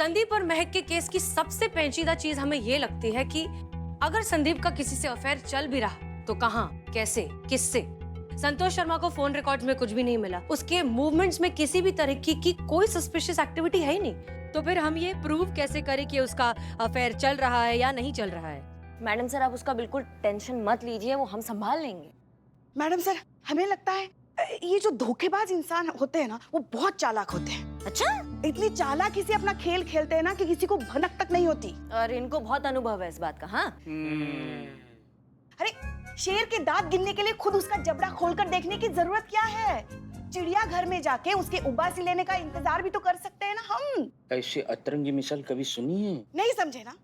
संदीप और महक के केस की सबसे पेचीदा चीज हमें ये लगती है कि अगर संदीप का किसी से अफेयर चल भी रहा तो कहाँ, कैसे, किससे। संतोष शर्मा को फोन रिकॉर्ड्स में कुछ भी नहीं मिला, उसके मूवमेंट्स में किसी भी तरह की कोई सस्पिशियस एक्टिविटी है ही नहीं। तो फिर हम ये प्रूव कैसे करें कि उसका अफेयर चल रहा है या नहीं चल रहा है? मैडम सर, आप उसका बिल्कुल टेंशन मत लीजिए, वो हम संभाल लेंगे। मैडम सर, हमें लगता है ये जो धोखेबाज इंसान होते हैं ना, वो बहुत चालाक होते हैं। अच्छा? इतनी चालाकी से अपना खेल खेलते हैं ना कि किसी को भनक तक नहीं होती। और इनको बहुत अनुभव है इस बात का। हाँ, अरे शेर के दांत गिनने के लिए खुद उसका जबड़ा खोलकर देखने की जरूरत क्या है? चिड़ियाघर में जाके उसके उबासी लेने का इंतजार भी तो कर सकते हैं ना हम। ऐसी अतरंगी मिसाल कभी सुनी है? नहीं समझे ना?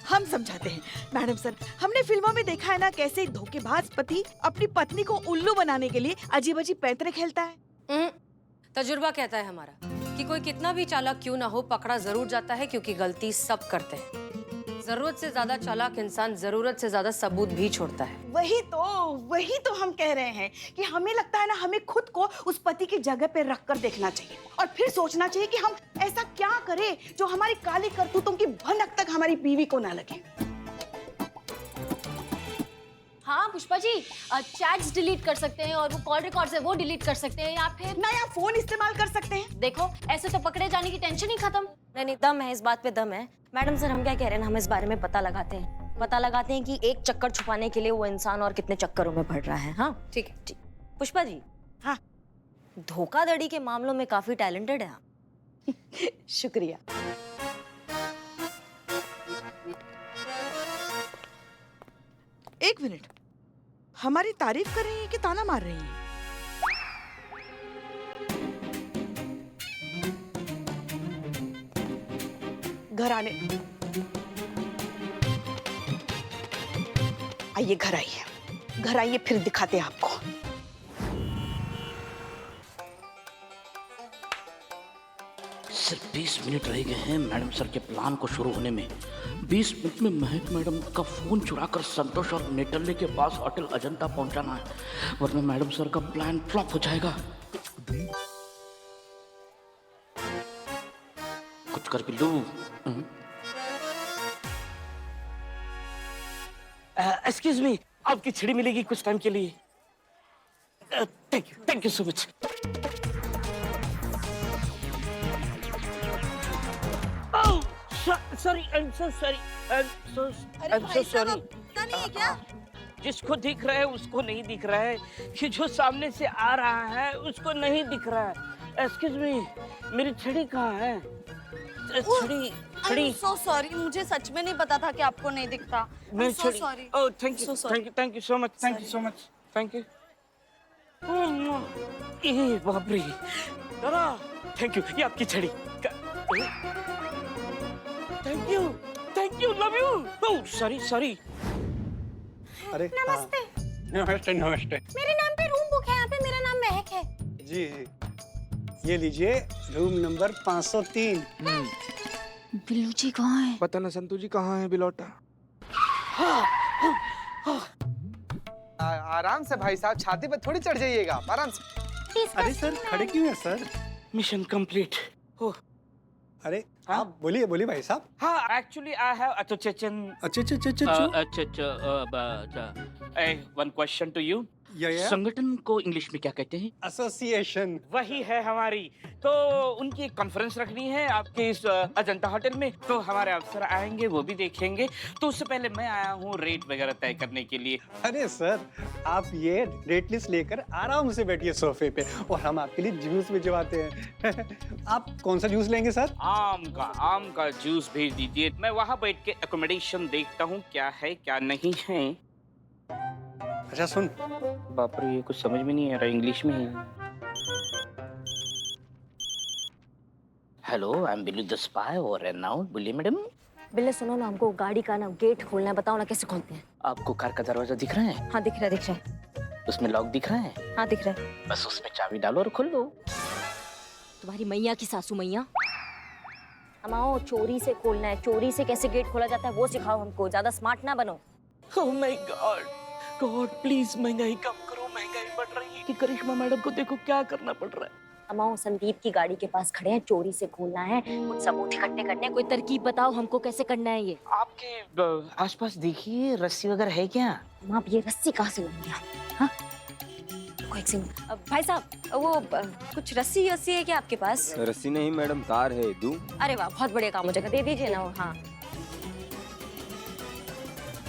हम समझाते हैं। मैडम सर, हमने फिल्मों में देखा है ना कैसे एक धोखेबाज पति अपनी पत्नी को उल्लू बनाने के लिए अजीब अजीब पैंतरे खेलता है। तजुर्बा कहता है हमारा कि कोई कितना भी चालाक क्यों ना हो, पकड़ा जरूर जाता है, क्योंकि गलती सब करते हैं। जरूरत से ज्यादा चालाक इंसान जरूरत से ज्यादा सबूत भी छोड़ता है। वही तो हम कह रहे हैं कि हमें लगता है ना, हमें खुद को उस पति की जगह पे रखकर देखना चाहिए और फिर सोचना चाहिए कि हम ऐसा क्या करें जो हमारी काली करतूतों की भनक तक हमारी बीवी को ना लगे। हाँ पुष्पा जी, चैट्स डिलीट कर सकते हैं और वो कॉल रिकॉर्ड्स है वो डिलीट कर सकते हैं, या फिर नया फोन इस्तेमाल कर सकते हैं। देखो, ऐसे तो पकड़े जाने की टेंशन ही खत्म। नहीं, दम है, इस बात पे दम है। मैडम सर, हम क्या कह रहे हैं ना, हम इस बारे में पता लगाते हैं कि एक चक्कर छुपाने के लिए वो इंसान और कितने चक्करों में पड़ रहा है। हाँ ठीक है। ठीक। पुष्पा जी, हाँ, धोखाधड़ी के मामलों में काफी टैलेंटेड है आप। शुक्रिया। एक मिनट, हमारी तारीफ कर रही हैं कि ताना मार रही हैं? घर आने आइए, घर आइए, फिर दिखाते हैं आपको। सिर्फ 20 मिनट रह गए हैं मैडम सर के प्लान को शुरू होने में। 20 मिनट में महक मैडम का फोन चुराकर संतोष और नेटल्ले के पास होटल अजंता पहुंचाना है, वरना मैडम सर का प्लान फ्लॉप हो जाएगा। कुछ कर भी लूं। एक्सक्यूज मी, आपकी छड़ी मिलेगी कुछ टाइम के लिए? Thank you so much. Sorry, I am so sorry, नहीं क्या? जिसको दिख रहा है उसको नहीं दिख रहा है, कि जो सामने से आ रहा है उसको नहीं दिख रहा है। एक्सक्यूज मी, मेरी छड़ी कहाँ है? छड़ी सो सॉरी, मुझे सच में नहीं पता था कि आपको नहीं दिखता। मैं सो छड़ी। Sorry. Oh thank you so much, thank you. ये बाप रे, दादा थैंक यू, ये आपकी छड़ी। Thank you, love you. Oh sorry. अरे नमस्ते। नमस्ते। मेरे नाम पे रूम बुक है यहाँ पे, मेरा नाम महक है। जी, ये लीजिए रूम नंबर 503। बिल्लू जी कहाँ है? पता ना संतू जी कहाँ है बिलौटा। आराम से भाई साहब, छाती पे थोड़ी चढ़ जाइएगा, आराम से। अरे सर, खड़े क्यों हैं सर? Mission complete. अरे हाँ? आप बोलिए भाई साहब। हाँ, actually I have one question to you. या संगठन को इंग्लिश में क्या कहते हैं? एसोसिएशन। वही है हमारी। तो उनकी एक कॉन्फ्रेंस रखनी है आपके इस अजंता होटल में, तो हमारे अफसर आएंगे, वो भी देखेंगे। तो उससे पहले मैं आया हूँ रेट वगैरह तय करने के लिए। अरे सर, आप ये रेट लिस्ट लेकर आराम से बैठिए सोफे पे और हम आपके लिए जूस भिजवाते हैं। आप कौन सा जूस लेंगे सर? आम का जूस भेज दीजिए। मैं वहाँ बैठ के एकोमोडेशन देखता हूँ क्या है क्या नहीं है। अच्छा सुन, बाप रे, ये कुछ समझ में नहीं आ रहा, इंग्लिश में है। Hello, I am Billu the spy और नाउ बोलिए मैडम। बिल्ले सुनो ना, हमको गाड़ी का ना गेट खोलना है, बताओ ना कैसे खोलते हैं? आपको कार का दरवाजा दिख रहा है? हाँ दिख रहा है। उसमें लॉक दिख रहा है? हाँ दिख रहा है। बस उसमें चाबी डालो और खोल लो। तुम्हारी मैया की सासू मैया। अमाओ, चोरी से खोलना है, चोरी से कैसे गेट खोला जाता है वो सिखाओ हमको, ज्यादा स्मार्ट ना बनो। ओह माय गॉड प्लीज महंगाई कम करो, महंगाई बढ़ रही है। कि करिश्मा मैडम को देखो क्या करना पड़ रहा है। अमाओ संदीप की गाड़ी के पास खड़े हैं, चोरी से खोलना है, कुछ सबूत इकट्ठे करने हैं। कोई तरकीब बताओ हमको कैसे करना है ये। आपके आसपास देखिए रस्सी वगैरह है क्या? आप ये रस्सी कहाँ से लाएंगे आप? हाँ? रुको एक सेकंड। भाई साहब वो कुछ रस्सी है क्या आपके पास? रस्सी नहीं मैडम, तार है, दूं? अरे वाह, बहुत बढ़िया काम हो जाएगा, दे दीजिए ना वो। हाँ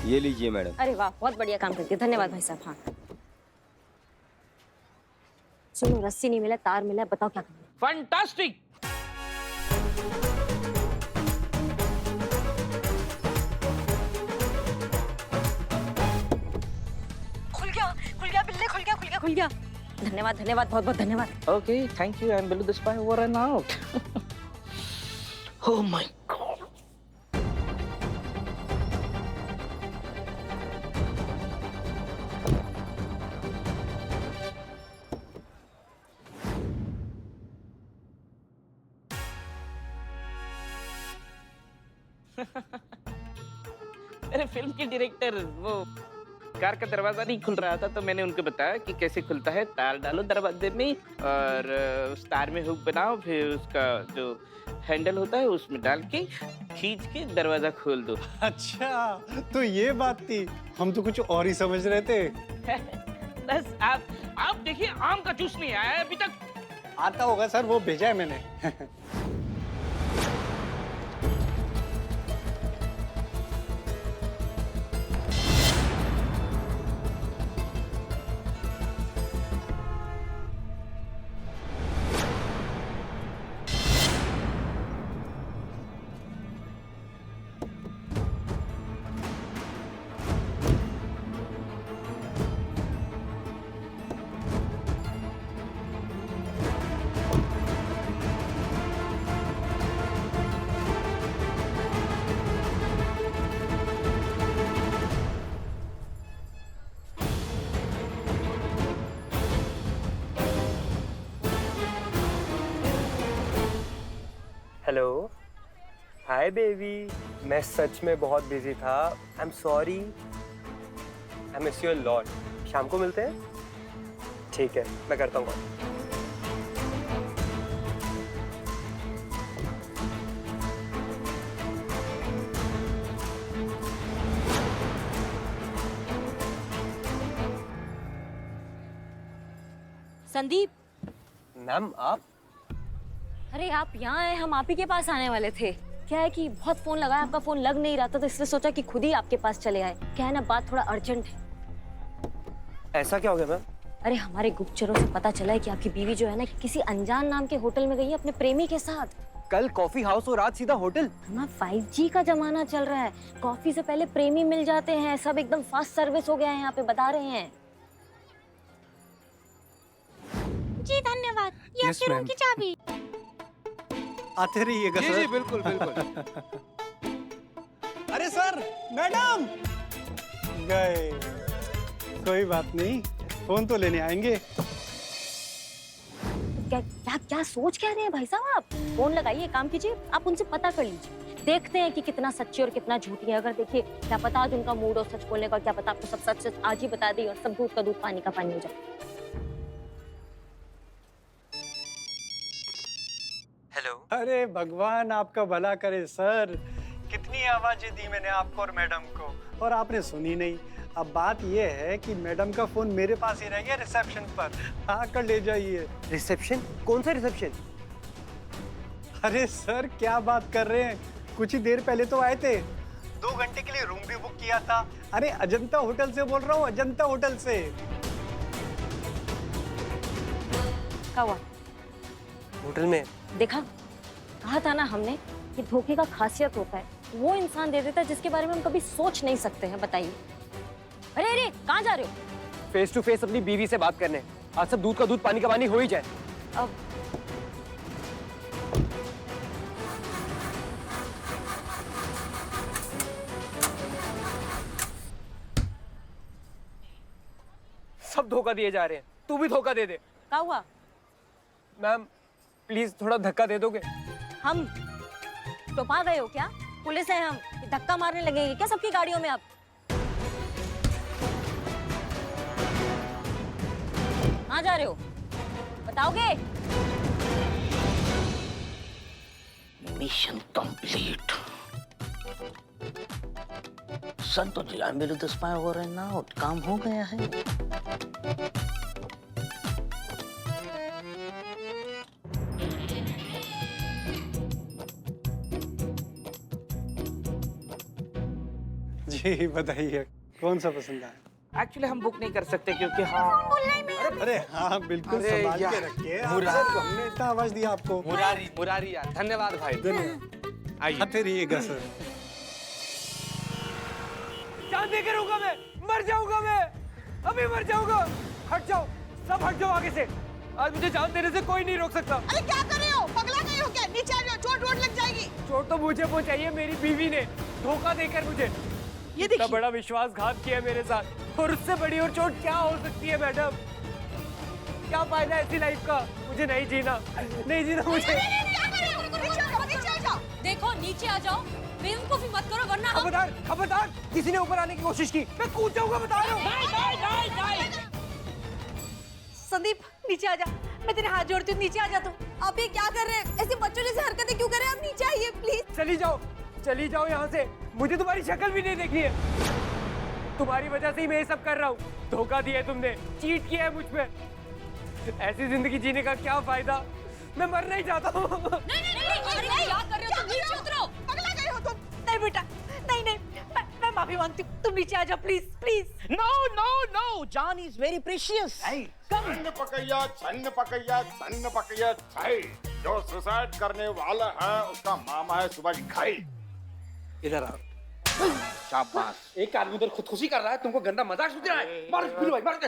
ये लीजिए मैडम। अरे वाह, बहुत बढ़िया काम करती है, धन्यवाद भाई साहब। हाँ सुनो, रस्सी नहीं मिला, तार मिला, बताओ क्या करना है? फैंटास्टिक। खुल गया। धन्यवाद धन्यवाद, बहुत बहुत धन्यवाद। Okay, thank you. I am below the spy over and out. Oh my God. मेरे फिल्म के डायरेक्टर वो कार का दरवाजा नहीं खुल रहा था तो मैंने उनको बताया कि कैसे खुलता है। तार डालो दरवाजे में और उस तार में हुक बनाओ, फिर उसका जो हैंडल होता है उसमें डाल के खींच के दरवाजा खोल दो। अच्छा, तो ये बात थी, हम तो कुछ और ही समझ रहे थे। बस आप देखिए, आम का जूस नहीं आया है अभी तक। आता होगा सर, वो भेजा है मैंने। Hello, hi baby. मैं सच में बहुत बिजी था, I am sorry, I miss you a lot. शाम को मिलते हैं? ठीक है, मैं करता हूँ कॉल। संदीप, मैम आप? अरे आप यहाँ आए, हम आप ही के पास आने वाले थे। क्या है कि बहुत फोन लगाया, आपका फोन लग नहीं रहा था, तो इसलिए सोचा कि खुद ही आपके पास चले आए। क्या है ना, बात थोड़ा अर्जेंट है। ऐसा क्या हो गया मैम? अरे हमारे गुप्तचरों से पता चला है कि आपकी बीवी जो है ना, किसी अनजान नाम के होटल में गई है अपने प्रेमी के साथ। कल कॉफी हाउस और आज सीधा होटल? हमारा 5G का जमाना चल रहा है, कॉफी से पहले प्रेमी मिल जाते हैं, सब एकदम फास्ट सर्विस हो गया है यहाँ पे, बता रहे हैं। जी धन्यवाद, ये Yes, आपके रूम ma'am. की चाबी। आते रहिएगा जी सर। जी बिल्कुल बिल्कुल। अरे सर, मैडम गए। कोई बात नहीं, फोन तो लेने आएंगे। क्या क्या क्या सोच क्या रहे हैं भाई साहब आप? फोन लगाइए, काम कीजिए, आप उनसे पता कर लीजिए, देखते हैं कि कितना सच्ची और कितना झूठी है। अगर देखिए, क्या पता आज उनका मूड और सच बोलने का, क्या पता आपको सब सच सच आज ही बता दी और सब दूध का दूध पानी का पानी हो जाए। हेलो। अरे भगवान आपका भला करे सर, कितनी आवाजें दी मैंने आपको और मैडम को, और आपने सुनी नहीं। अब बात यह है कि मैडम का फोन मेरे पास ही रह गया रिसेप्शन पर, आकर ले जाइए। रिसेप्शन? कौन सा रिसेप्शन? अरे सर क्या बात कर रहे हैं, कुछ ही देर पहले तो आए थे, 2 घंटे के लिए रूम भी बुक किया था। अरे अजंता होटल से बोल रहा हूँ, अजंता होटल से। क्या हुआ? होटल में। देखा, कहा था ना हमने कि धोखे का खासियत होता है, वो इंसान दे देता है जिसके बारे में हम कभी सोच नहीं सकते हैं। बताइए। अरे अरे, कहाँ जा रहे हो? फेस टू फेस अपनी बीवी से बात करने। आज सब दूध का दूध पानी का पानी हो ही जाए। अब सब धोखा दिए जा रहे हैं, तू भी धोखा दे दे। क्या हुआ? मैम प्लीज थोड़ा धक्का दे दोगे? हम टोपा गए हो क्या? पुलिस है हम, कि धक्का मारने लगेंगे क्या सबकी गाड़ियों में? अब कहाँ जा रहे हो, बताओगे? Mission complete. Santosh ji, I am will do this my over and out. काम हो गया है। जी बताइए, कौन सा पसंद आया? एक्चुअली हम बुक नहीं कर सकते क्योंकि हाँ अरे हाँ बिल्कुल, अरे संभाल यार, के रखिए। मुरारी। आपसे हमने इतना आवाज दिया आपको। मुरारी मुरारी यार, धन्यवाद भाई। आइए। आते रहिएगा सर। जान दे के रहूंगा मैं, मर जाऊंगा मैं, अभी मर जाऊंगा। हट जाओ, सब हट जाओ आगे से। आज मुझे जान देने से कोई नहीं रोक सकता। अरे क्या कर रहे हो, पगला गए हो क्या? नीचे आ जाओ, चोट वोट लग जाएगी। चोट तो मुझे पहुंचाई है मेरी बीवी ने, धोखा देकर मुझे। ये इतना देखिए, बड़ा विश्वासघात किया मेरे साथ, और उससे बड़ी और चोट क्या हो सकती है मैडम? क्या फायदा ऐसी लाइफ का? मुझे नहीं जीना, नहीं जीना मुझे। क्या कर रहे हो? नीचे आ जाओ, नीचे आ जाओ। देखो नीचे आ जाओ, बेवकूफी मत करो वरना हम... खबरदार, खबरदार, किसी ने ऊपर आने की कोशिश की, मैं कूद जाऊंगा, बता रहा हूँ। संदीप नीचे आ जा, मैं तेरे हाथ जोड़ती हूँ, नीचे आ जा। तू आप ये क्या कर रहे हैं? ऐसे बच्चों जैसे हरकतें क्यों कर रहे हैं? आप नीचे आइए प्लीज। चली जाओ यहाँ से, मुझे तुम्हारी शक्ल भी नहीं देखनी है। तुम्हारी वजह से ही मैं ये सब कर रहा हूँ। धोखा दिया है तुमने, चीट किया है मुझ पे। ऐसी जिंदगी जीने का क्या फायदा? मैं मरना ही चाहता हूँ। नहीं, क्या कर रहे हो तुम? नीचे उतरो। पगला गए हो तुम। नहीं बेटा, नहीं नहीं, मैं माफी मांगती हूँ, तुम नीचे आ जाओ please please. No no no, जान इज वेरी प्रीशियस। सन्न पकैया, सन्न पकैया, सन्न पकैया छाई। जो सुसाइड करने वाला है उसका मामा है सुबह की खाई। इधर आओ। शाबाश। एक आदमी उधर खुदकुशी कर रहा है, तुमको गंदा मजाक सूझ रहा है। मार बिल्लू भाई, मार दे।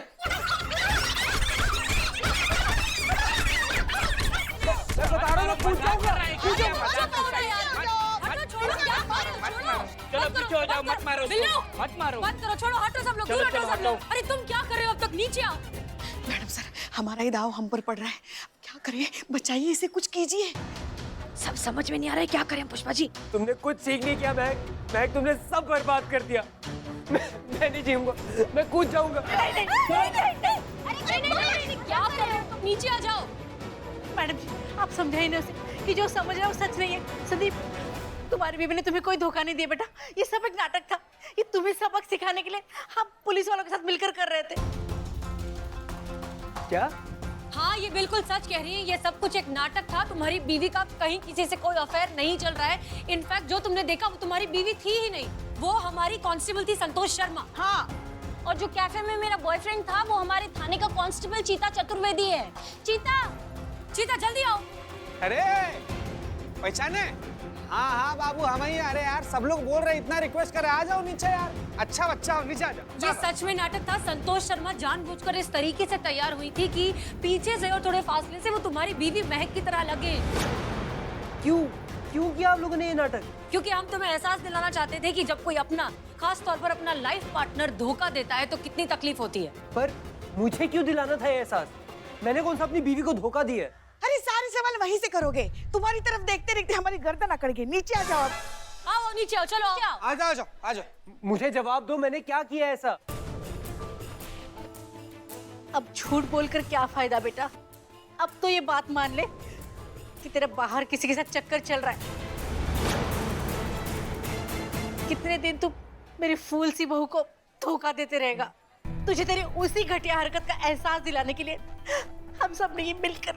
मैं बता रहा हूँ, कूद जाऊंगा। चलो पीछे हो जाओ, मत मारो बिल्लू, उसको, मत मारो। मत करो, छोड़ो, हटो सब लोग, चलो, दूर हटो चलो, सब लोग। हटो। अरे तुम क्या कर रहे हो? अब तक नीचे आओ। मैडम सर, हमारा ही दाव हम पर पड़ रहा है। क्या करें? बचाइए इसे, कुछ कीजिए। सब समझ में नहीं आ रहा है, क्या करें पुष्पा जी? तुमने कुछ सीख नहीं किया महक, तुमने सब बर्बाद कर दिया। मैं नहीं जीऊंगा, मैं कूद जाऊंगा। नहीं, क्या कर रहे हो? नीचे आ जाओ। मैडम जी, आप समझाइए ना उसे कि जो समझ रहा है वो सच नहीं है। संदीप, तुम्हारी बीवी ने तुम्हें कोई धोखा नहीं दिया बेटा, ये सब एक नाटक था। ये तुम्हें सबक सिखाने के लिए हम पुलिस वालों के साथ मिलकर कर रहे थे। क्या? हाँ, ये बिल्कुल सच कह रही है, ये सब कुछ एक नाटक था। तुम्हारी बीवी का कहीं किसी से कोई अफेयर नहीं चल रहा है। इनफैक्ट जो तुमने देखा वो तुम्हारी बीवी थी ही नहीं, वो हमारी कांस्टेबल थी, संतोष शर्मा। हाँ, और जो कैफे में मेरा बॉयफ्रेंड था वो हमारे थाने का कांस्टेबल चीता चतुर्वेदी है। चीता, चीता जल्दी आओ। अरे पहचाने? हाँ हाँ बाबू, हम ही। अरे यार, सब लोग बोल रहे, इतना रिक्वेस्ट कर रहे, आ जाओ नीचे यार। अच्छा बच्चा हो, नीचे आ जाओ। ये सच में नाटक था। संतोष शर्मा जानबूझकर इस तरीके से तैयार हुई थी कि पीछे से और थोड़े फासले से वो तुम्हारी बीवी महक की तरह लगे। क्यों किया आप लोगों ने ये नाटक? क्योंकि हम तुम्हें एहसास दिलाना चाहते थे कि जब कोई अपना, खास तौर पर अपना लाइफ पार्टनर धोखा देता है तो कितनी तकलीफ होती है। पर मुझे क्यों दिलाना था ये एहसास? मैंने कौन सा अपनी बीवी को धोखा दिया है? अरे सारे सवाल वहीं से करोगे। तुम्हारी तरफ देखते देखते हमारी गर्दन अकड़ गई। नीचे आ जाओ। आओ नीचे आओ, चलो आओ। आ जाओ, आ जाओ, आ जाओ। मुझे जवाब दो, मैंने क्या किया ऐसा? अब झूठ बोलकर क्या फायदा बेटा? अब तो ये बात मान ले कि तेरा बाहर किसी के साथ चक्कर चल रहा है। कितने दिन तू मेरी फूल सी बहू को धोखा देते रहेगा? तुझे तेरी उसी घटिया हरकत का एहसास दिलाने के लिए हम सब ने ये मिलकर।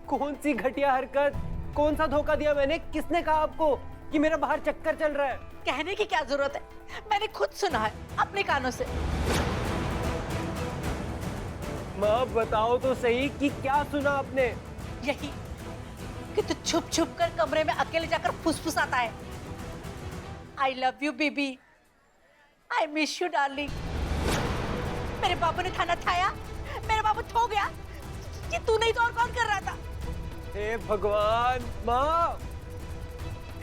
कौन सी घटिया हरकत? कौन सा धोखा दिया मैंने? किसने कहा आपको कि मेरा बाहर चक्कर चल रहा है? कहने की क्या जरूरत है, मैंने खुद सुना है अपने कानों से। माँ बताओ तो सही कि क्या सुना आपने? यही कि तू छुप छुप कर कमरे में अकेले जाकर फुसफुसाता है, I love you baby, I miss you darling. मेरे बाबू ने थाना थाया, मेरा बाबू खो गया, कि तू नहीं तो और कौन कर रहा था? हे भगवान! माँ,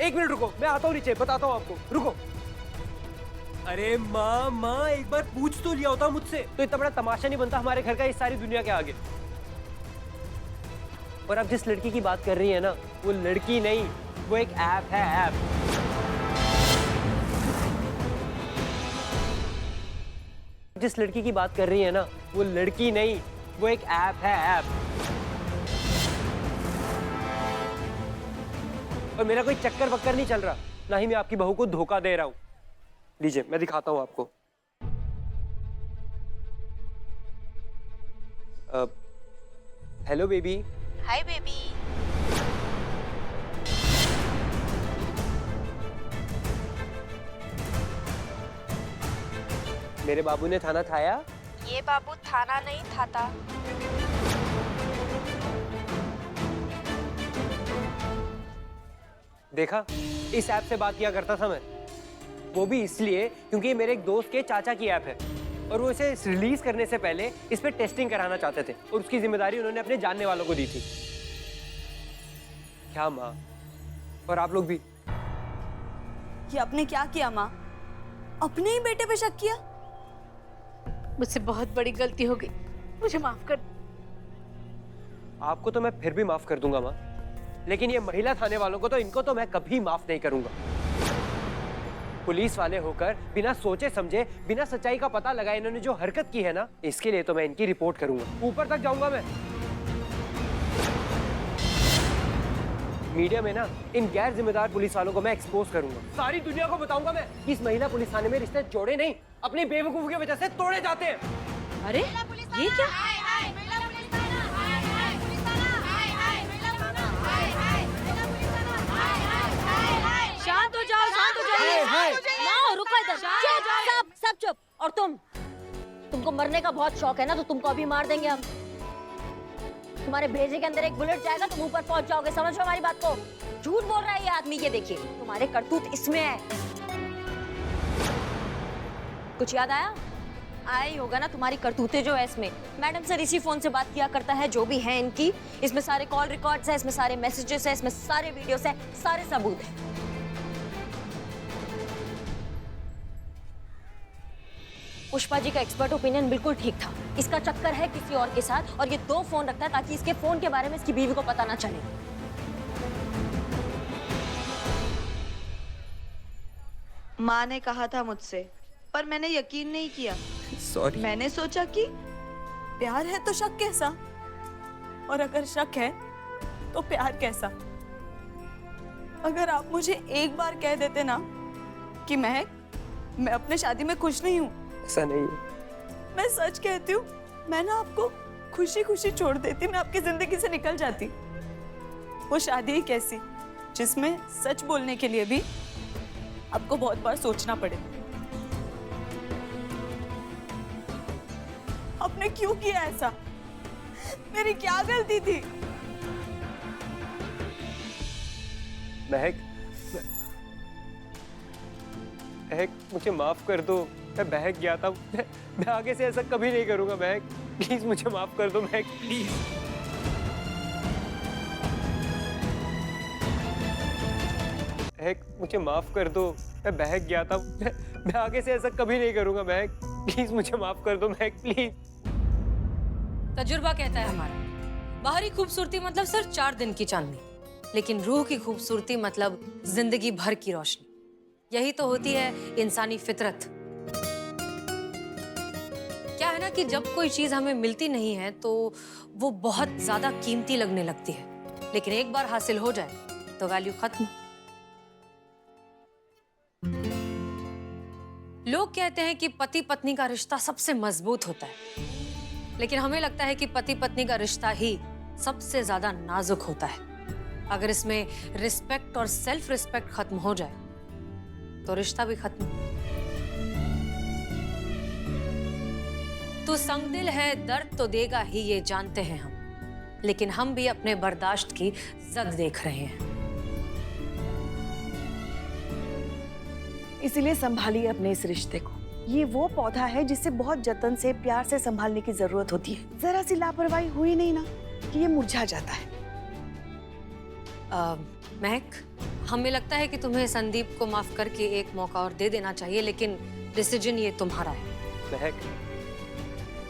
एक मिनट रुको, मैं आता हूँ नीचे, बताता हूँ आपको, रुको। अरे माँ, एक बार पूछ तो लिया होता मुझसे, तो इतना बड़ा तमाशा नहीं बनता हमारे घर का इस सारी दुनिया के आगे। और अब जिस लड़की की बात कर रही है ना, वो लड़की नहीं, वो एक ऐप है, ऐप। जिस लड़की की बात कर रही है ना, वो लड़की नहीं, वो एक ऐप है, ऐप। और मेरा कोई चक्कर वक्कर नहीं चल रहा, ना ही मैं आपकी बहू को धोखा दे रहा हूँ। लीजिए मैं दिखाता हूँ आपको। Hello baby. Hi baby. मेरे बाबू ने थाना थाया? ये बाबू थाना नहीं थाता। देखा, इस ऐप से बात किया करता था मैं, वो भी इसलिए क्योंकि ये मेरे एक दोस्त के चाचा की ऐप है और वो इसे रिलीज करने से पहले इस पे टेस्टिंग कराना चाहते थे और उसकी जिम्मेदारी उन्होंने अपने जानने वालों को दी थी। क्या माँ, और आप लोग भी। ये आपने क्या किया माँ? अपने ही बेटे पे शक किया? मुझसे बहुत बड़ी गलती हो गई, मुझे माफ कर। आपको तो मैं फिर भी माफ कर दूंगा माँ, लेकिन ये महिला थाने वालों को तो, इनको तो मैं कभी माफ नहीं करूंगा। पुलिस वाले होकर बिना सोचे समझे, बिना सच्चाई का पता लगाए इन्होंने जो हरकत की है ना, इसके लिए तो मैं इनकी रिपोर्ट करूंगा, ऊपर तक जाऊंगा मैं। मीडिया में ना इन गैर जिम्मेदार पुलिस वालों को मैं एक्सपोज करूंगा, सारी दुनिया को बताऊंगा मैं कि इस महिला पुलिस थाने में रिश्ते जोड़े नहीं, अपनी बेवकूफी की वजह से तोड़े जाते हैं। अरे ये क्या? शांत हो जाओ, शांत हो जाइए। माँ रुको इधर, चुप, सब चुप। और तुमको मरने का बहुत शौक है ना, तो तुमको अभी मार देंगे हम। तुम्हारे भेजे के अंदर एक बुलेट जाएगा, तुम ऊपर पहुंच जाओगे, समझो हमारी बात को। झूठ बोल रहा है ये आदमी, ये देखिए तुम्हारे करतूत इसमें है। कुछ याद आया? आया ही होगा ना, तुम्हारी करतूतें जो है इसमें। मैडम सर इसी फोन से बात किया करता है, जो भी है इनकी, इसमें सारे कॉल रिकॉर्ड्स है, इसमें सारे मैसेजेस है, इसमें सारे वीडियोस है, सारे सबूत है। पुष्पा जी का एक्सपर्ट ओपिनियन बिल्कुल ठीक था, इसका चक्कर है किसी और के साथ, और ये 2 फोन रखता है ताकि इसके फोन के बारे में इसकी बीवी को पता ना चले। माँ ने कहा था मुझसे, पर मैंने यकीन नहीं किया। सॉरी। मैंने सोचा कि प्यार है तो शक कैसा, और अगर शक है तो प्यार कैसा? अगर आप मुझे एक बार कह देते ना कि मैं अपने शादी में खुश नहीं हूँ। ऐसा नहीं है। मैं सच कहती हूँ, मैं ना आपको खुशी खुशी छोड़ देती, मैं आपकी जिंदगी से निकल जाती। वो शादी ही कैसी जिसमें सच बोलने के लिए भी आपको बहुत बार सोचना पड़े। आपने क्यों किया ऐसा? मेरी क्या गलती थी? महक, मुझे माफ कर दो, मैं बहक गया था। मैं आगे से ऐसा कभी नहीं करूंगा महक, प्लीज मुझे माफ कर दो महक, प्लीज। महक मुझे माफ कर दो, मैं बहक गया था। मैं आगे से ऐसा कभी नहीं करूंगा महक, प्लीज मुझे माफ कर दो महक, प्लीज। तजुर्बा कहता है हमारा, बाहरी खूबसूरती मतलब सिर्फ 4 दिन की चांदनी, लेकिन रूह की खूबसूरती मतलब जिंदगी भर की रोशनी। यही तो होती है इंसानी फितरत। क्या है ना कि जब कोई चीज हमें मिलती नहीं है तो वो बहुत ज्यादा कीमती लगने लगती है, लेकिन एक बार हासिल हो जाए तो वैल्यू खत्म। लोग कहते हैं कि पति पत्नी का रिश्ता सबसे मजबूत होता है, लेकिन हमें लगता है कि पति पत्नी का रिश्ता ही सबसे ज्यादा नाजुक होता है। अगर इसमें रिस्पेक्ट और सेल्फ रिस्पेक्ट खत्म हो जाए तो रिश्ता भी खत्म। तू संगदिल है, दर्द तो देगा ही, ये जानते हैं हम, लेकिन हम भी अपने बर्दाश्त की जद देख रहे हैं। इसीलिए संभालिए अपने इस रिश्ते को। ये वो पौधा है जिसे बहुत जतन से, प्यार से संभालने की जरूरत होती है। जरा सी लापरवाही हुई नहीं ना कि ये मुरझा जाता है। महक, हमें लगता है कि तुम्हें संदीप को माफ करके एक मौका और दे देना चाहिए, लेकिन डिसीजन ये तुम्हारा है। महक,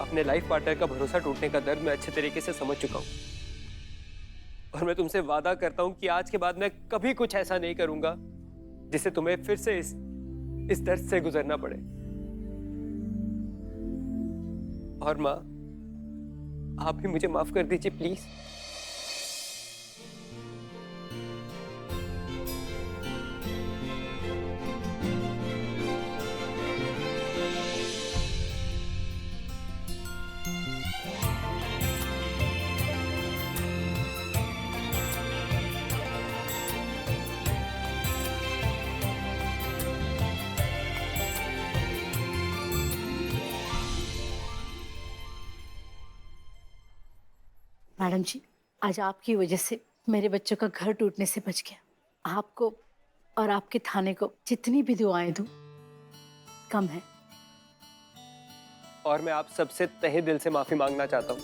अपने लाइफ पार्टनर का भरोसा टूटने का दर्द मैं अच्छे तरीके से समझ चुका हूँ, और मैं तुमसे वादा करता हूँ कि आज के बाद मैं कभी कुछ ऐसा नहीं करूंगा जिससे तुम्हें फिर से इस दर्द से गुजरना पड़े। और माँ, आप भी मुझे माफ कर दीजिए प्लीज। मैडम जी, आज आपकी वजह से मेरे बच्चों का घर टूटने से बच गया। आपको और आपके थाने को जितनी भी दुआएं दूं कम है। और मैं आप सबसे तहे दिल से माफी मांगना चाहता हूँ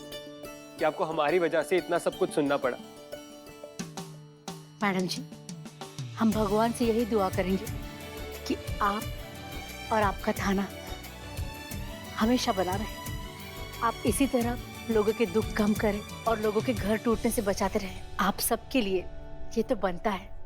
कि आपको हमारी वजह से इतना सब कुछ सुनना पड़ा। मैडम जी, हम भगवान से यही दुआ करेंगे कि आप और आपका थाना हमेशा बना रहे। आप इसी तरह लोगों के दुख कम करें और लोगों के घर टूटने से बचाते रहें। आप सबके लिए ये तो बनता है।